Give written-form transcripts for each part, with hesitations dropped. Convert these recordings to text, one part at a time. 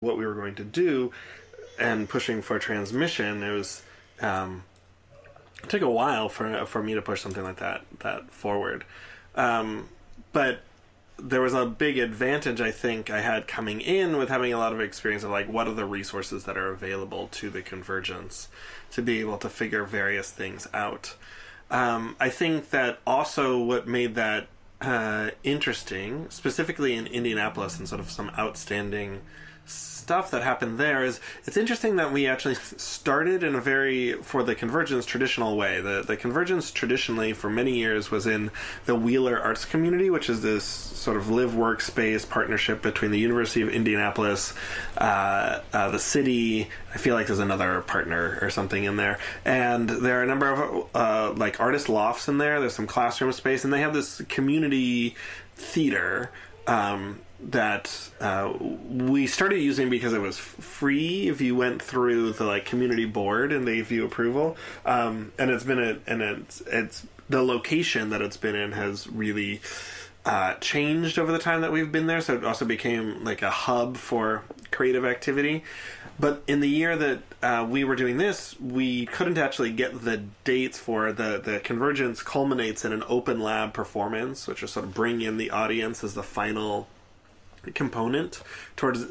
what we were going to do and pushing for transmission, it was it took a while for me to push something like that forward. But there was a big advantage I think I had coming in with having a lot of experience of like what are the resources that are available to the Convergence to be able to figure various things out. I think that also what made that interesting, specifically in Indianapolis and sort of some outstanding stuff that happened there, is it's interesting that we actually started in a very, for the Convergence, traditional way. The Convergence traditionally for many years was in the Wheeler Arts Community, which is this sort of live workspace partnership between the University of Indianapolis, the city, I feel like there's another partner or something in there, and there are a number of like artist lofts in there. There's some classroom space, and they have this community theater that we started using because it was free if you went through the like community board and they give you approval. And it's been it's the location that it's been in has really changed over the time that we've been there. So it also became like a hub for creative activity. But in the year that we were doing this, we couldn't actually get the dates for the Convergence culminates in an open lab performance, which is sort of bring in the audience as the final component towards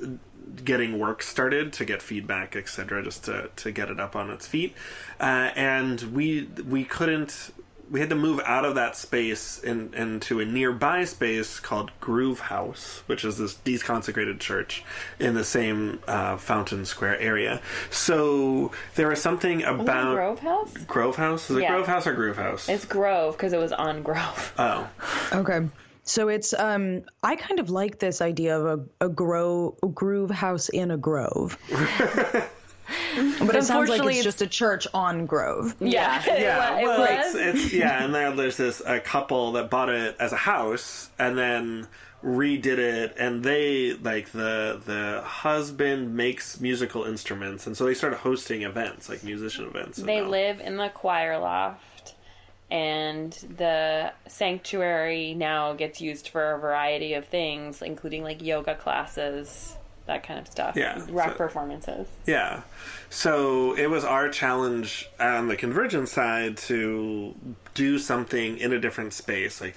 getting work started, to get feedback, etc., just to get it up on its feet. And we had to move out of that space into a nearby space called Groove House, which is this desecrated church in the same Fountain Square area. So there was something about Grove House. Grove House? Is it Grove House or Groove House? It's Grove because it was on Grove. Oh, okay. So it's I kind of like this idea of a groove house in a grove. But it sounds like it's just a church on Grove. Yeah. Well, it's and there's this a couple that bought it as a house and then redid it, and they like the husband makes musical instruments, and so they started hosting events, like musician events. They live in the choir loft. And the sanctuary now gets used for a variety of things, including like yoga classes, that kind of stuff. Yeah. Rock performances. Yeah. So it was our challenge on the Convergence side to do something in a different space. Like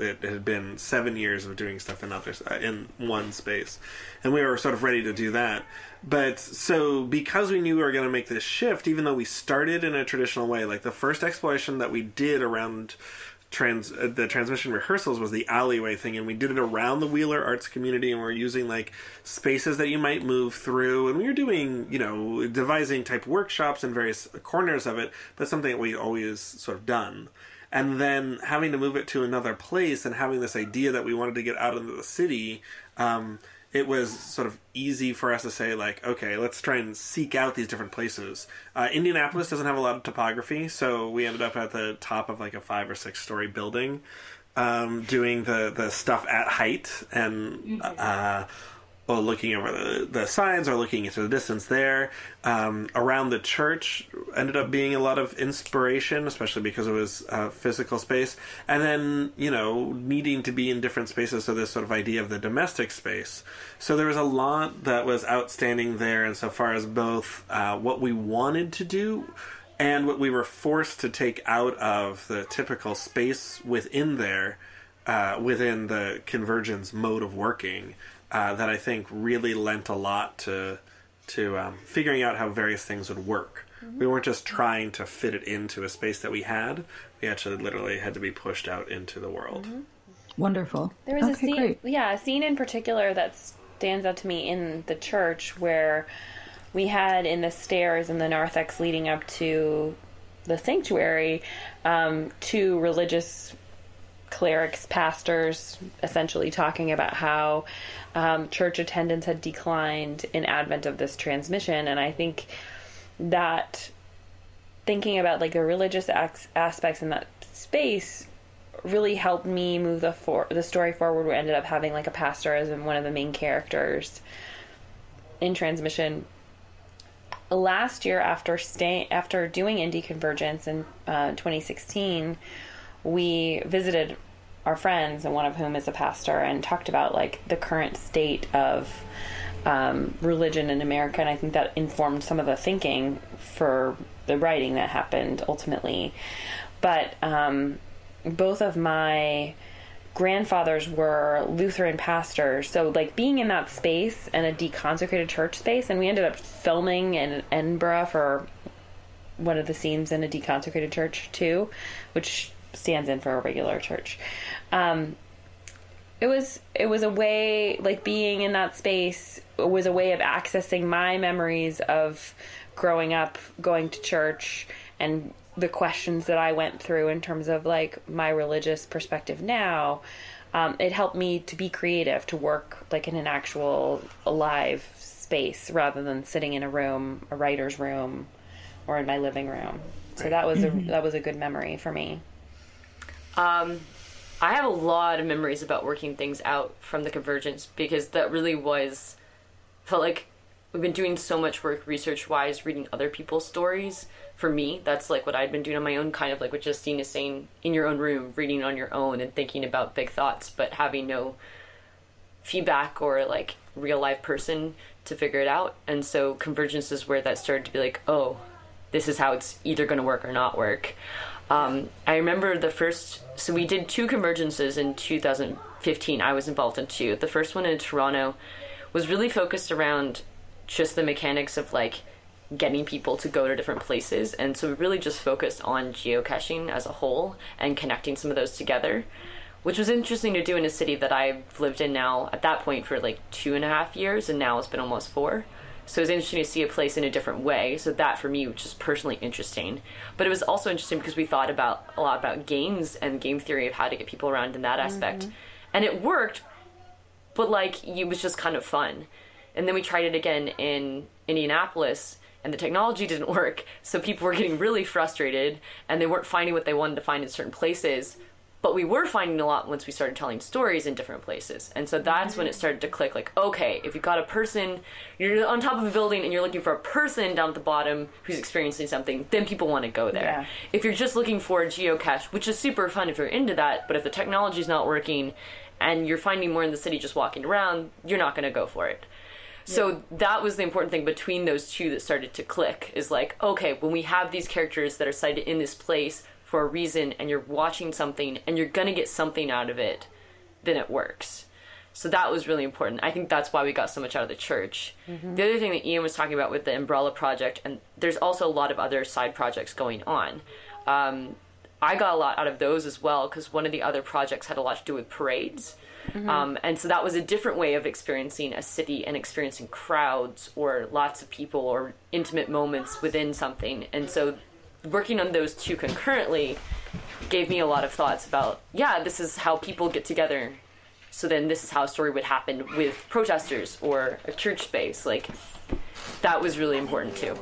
it had been 7 years of doing stuff in one space, and we were sort of ready to do that. But so because we knew we were going to make this shift, even though we started in a traditional way, like the first exploration that we did around the transmission rehearsals was the alleyway thing, and we did it around the Wheeler Arts Community, and we're using like spaces that you might move through, and we were doing, devising type workshops in various corners of it, but something that we always sort of done. And then having to move it to another place and having this idea that we wanted to get out into the city, it was sort of easy for us to say, like, okay, let's try and seek out these different places. Indianapolis doesn't have a lot of topography, so we ended up at the top of like a 5 or 6 story building, doing the stuff at height and looking over the sides or looking into the distance there. Around the church ended up being a lot of inspiration, especially because it was physical space. And then, needing to be in different spaces, so this sort of idea of the domestic space. So there was a lot that was outstanding there insofar as both what we wanted to do and what we were forced to take out of the typical space within there, within the Convergence mode of working. That I think really lent a lot to figuring out how various things would work. Mm-hmm. We weren't just trying to fit it into a space that we had. We actually literally had to be pushed out into the world. Mm-hmm. Wonderful. There was a scene, a scene in particular that stands out to me in the church where we had in the stairs in the narthex leading up to the sanctuary, 2 religious clerics, pastors, essentially talking about how church attendance had declined in advent of this transmission. And I think that thinking about like the religious aspects in that space really helped me move the story forward. We ended up having like a pastor as one of the main characters in transmission. Last year, after doing Indy Convergence in 2016, we visited our friends, and one of whom is a pastor, and talked about like the current state of religion in America, and I think that informed some of the thinking for the writing that happened ultimately. But both of my grandfathers were Lutheran pastors, so like being in that space and a deconsecrated church space, and we ended up filming in Edinburgh for one of the scenes in a deconsecrated church too, which stands in for a regular church. It was a way, like being in that space was a way of accessing my memories of growing up, going to church, and the questions that I went through in terms of like my religious perspective now. It helped me to be creative, to work like in an actual alive space rather than sitting in a room, a writer's room, or in my living room. So that was a good memory for me. I have a lot of memories about working things out from the Convergence, because that really felt like we've been doing so much work research-wise, reading other people's stories. For me, that's like what I'd been doing on my own, kind of like what Justine is saying, in your own room, reading on your own and thinking about big thoughts, but having no feedback or like real life person to figure it out. And so Convergence is where that started to be like, oh, this is how it's either going to work or not work. I remember so we did 2 Convergences in 2015. I was involved in 2. The first one in Toronto was really focused around just the mechanics of like getting people to go to different places. And so we really just focused on geocaching as a whole and connecting some of those together, which was interesting to do in a city that I've lived in now at that point for like 2.5 years, and now it's been almost 4. So it was interesting to see a place in a different way. So that for me was just personally interesting. But it was also interesting because we thought a lot about games and game theory of how to get people around in that aspect. And it worked, but like it was just kind of fun. And then we tried it again in Indianapolis, and the technology didn't work. So people were getting really frustrated, and they weren't finding what they wanted to find in certain places. But we were finding a lot once we started telling stories in different places. And so that's when it started to click, like, okay, if you've got a person, you're on top of a building and you're looking for a person down at the bottom who's experiencing something, then people want to go there. Yeah. If you're just looking for a geocache, which is super fun if you're into that, but if the technology's not working and you're finding more in the city just walking around, you're not going to go for it. Yeah. So that was the important thing between those two that started to click, is like, okay, when we have these characters that are cited in this place for a reason, and you're watching something and you're gonna get something out of it, then it works. So that was really important. I think that's why we got so much out of the church. The other thing that Ian was talking about with the Umbrella Project, and there's also a lot of other side projects going on. I got a lot out of those as well, because one of the other projects had a lot to do with parades. And so that was a different way of experiencing a city and experiencing crowds or lots of people or intimate moments within something. And so working on those two concurrently gave me a lot of thoughts about, this is how people get together. So then this is how a story would happen with protesters or a church space. Like, that was really important too.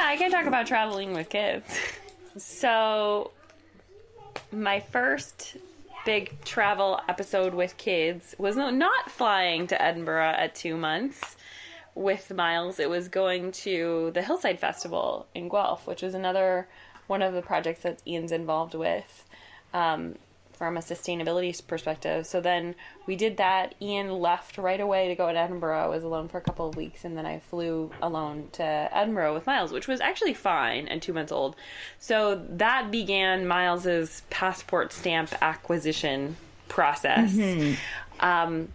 I can talk about traveling with kids. So my first big travel episode with kids was not flying to Edinburgh at 2 months with Miles. It was going to the Hillside Festival in Guelph, which was another one of the projects that Ian's involved with from a sustainability perspective. So then we did that. Ian left right away to go to Edinburgh. I was alone for a couple of weeks, and then I flew alone to Edinburgh with Miles, which was actually fine and 2 months old. So that began Miles's passport stamp acquisition process. I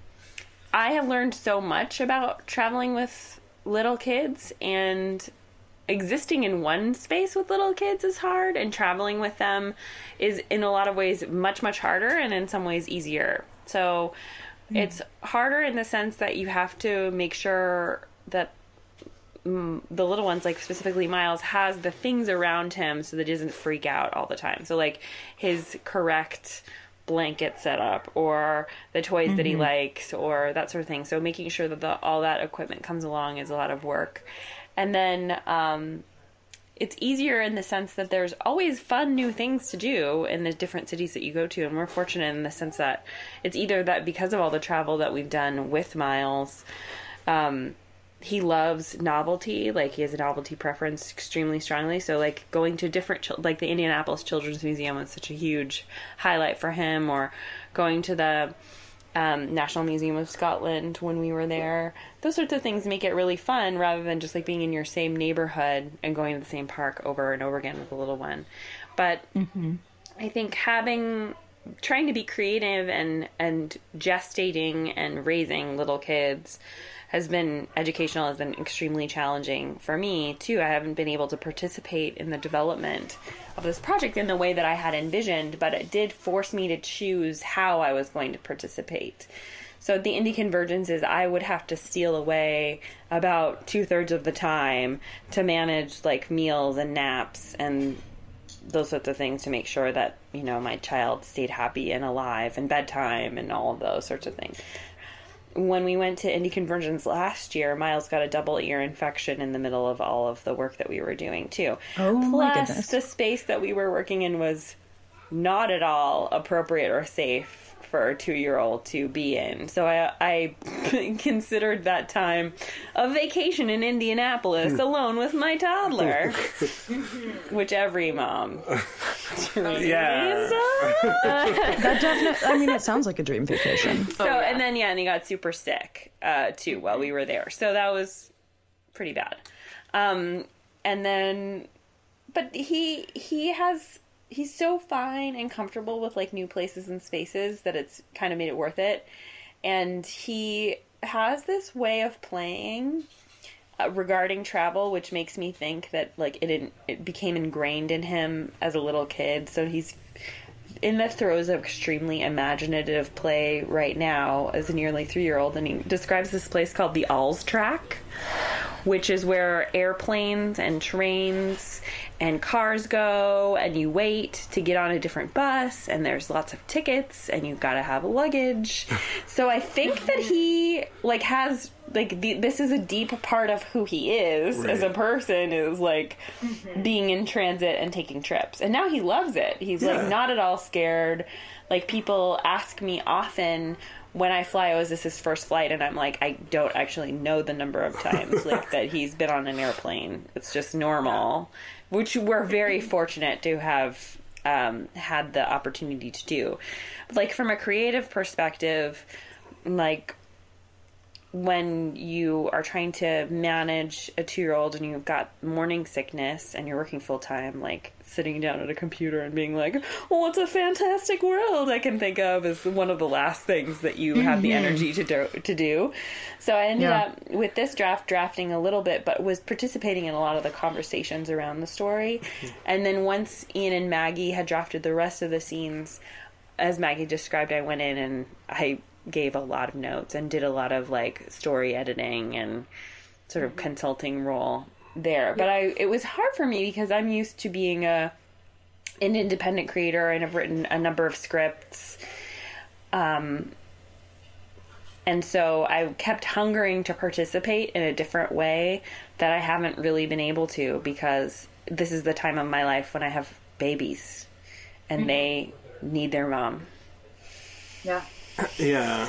have learned so much about traveling with little kids, and existing in one space with little kids is hard, and traveling with them is in a lot of ways much, much harder, and in some ways easier. So it's harder in the sense that you have to make sure that the little ones, like specifically Miles, has the things around him so that he doesn't freak out all the time. So like his correct blanket setup or the toys that he likes or that sort of thing. So making sure that all that equipment comes along is a lot of work. And then it's easier in the sense that there's always fun new things to do in the different cities that you go to. And we're fortunate in the sense that it's either that because of all the travel that we've done with Miles, he loves novelty. Like, he has a novelty preference extremely strongly. So, like, going to different, like, the Indianapolis Children's Museum was such a huge highlight for him, or going to the National Museum of Scotland when we were there. Those sorts of things make it really fun, rather than just, like, being in your same neighborhood and going to the same park over and over again with a little one. But I think trying to be creative and gestating and raising little kids has been extremely challenging for me too. I haven't been able to participate in the development of this project in the way that I had envisioned, but it did force me to choose how I was going to participate. So at the Indy Convergences, I would have to steal away about 2/3 of the time to manage, like, meals and naps and those sorts of things to make sure that, you know, my child stayed happy and alive, and bedtime and all of those sorts of things. When we went to Indy Convergence last year, Miles got a double ear infection in the middle of all of the work that we were doing too. Oh, my goodness. Plus, the space that we were working in was not at all appropriate or safe for a 2-year-old to be in. So I considered that time a vacation in Indianapolis alone with my toddler, which every mom dreams of. That definitely, I mean, it sounds like a dream vacation. So, and then, and he got super sick, too, while we were there. So that was pretty bad. And then, but he's so fine and comfortable with, like, new places and spaces that it's kind of made it worth it. And he has this way of playing regarding travel, which makes me think that, like, it became ingrained in him as a little kid. So he's in the throes of extremely imaginative play right now as a nearly 3-year-old, and he describes this place called the Alls Track, which is where airplanes and trains and cars go, and you wait to get on a different bus, and there's lots of tickets, and you've got to have luggage. So I think that he, like, has, like, this is a deep part of who he is as a person, is, like, being in transit and taking trips. And now he loves it. He's, like, not at all scared. Like, people ask me often when I fly, is this his first flight? And I'm like, I don't actually know the number of times, like, that he's been on an airplane. It's just normal, which we're very fortunate to have had the opportunity to do. Like, from a creative perspective, like, when you are trying to manage a 2-year-old and you've got morning sickness and you're working full time, like, sitting down at a computer and being like, well, what's a fantastic world I can think of, is one of the last things that you have the energy to do. So I ended up with this drafting a little bit, but was participating in a lot of the conversations around the story. And then once Ian and Maggie had drafted the rest of the scenes, as Maggie described, I went in and I gave a lot of notes and did a lot of, like, story editing and sort of consulting role there. But it was hard for me because I'm used to being an independent creator, and I've written a number of scripts. And so I kept hungering to participate in a different way that I haven't really been able to, because this is the time of my life when I have babies and they need their mom. Yeah. Yeah.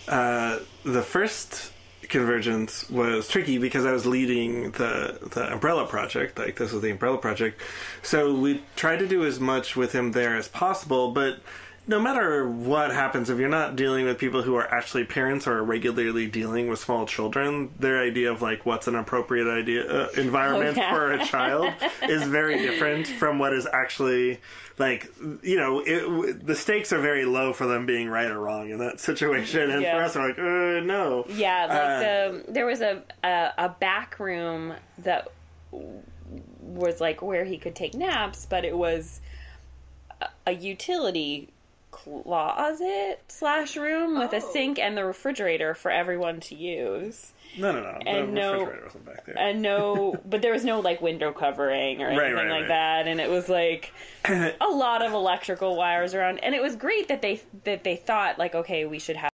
The first Convergence was tricky because I was leading the Umbrella Project. Like, this was the Umbrella Project. So we tried to do as much with him there as possible, but no matter what happens, if you're not dealing with people who are actually parents or are regularly dealing with small children, their idea of, like, what's an appropriate environment for a child is very different from what is actually, like, you know, the stakes are very low for them being right or wrong in that situation. And for us, we're like, no. Yeah, like there was a back room that was, like, where he could take naps, but it was a utility closet / room with a sink and the refrigerator for everyone to use. No. And the refrigerator wasn't back there. And but there was no, like, window covering or anything like that. And it was, like, a lot of electrical wires around. And it was great that they thought, like, okay, we should have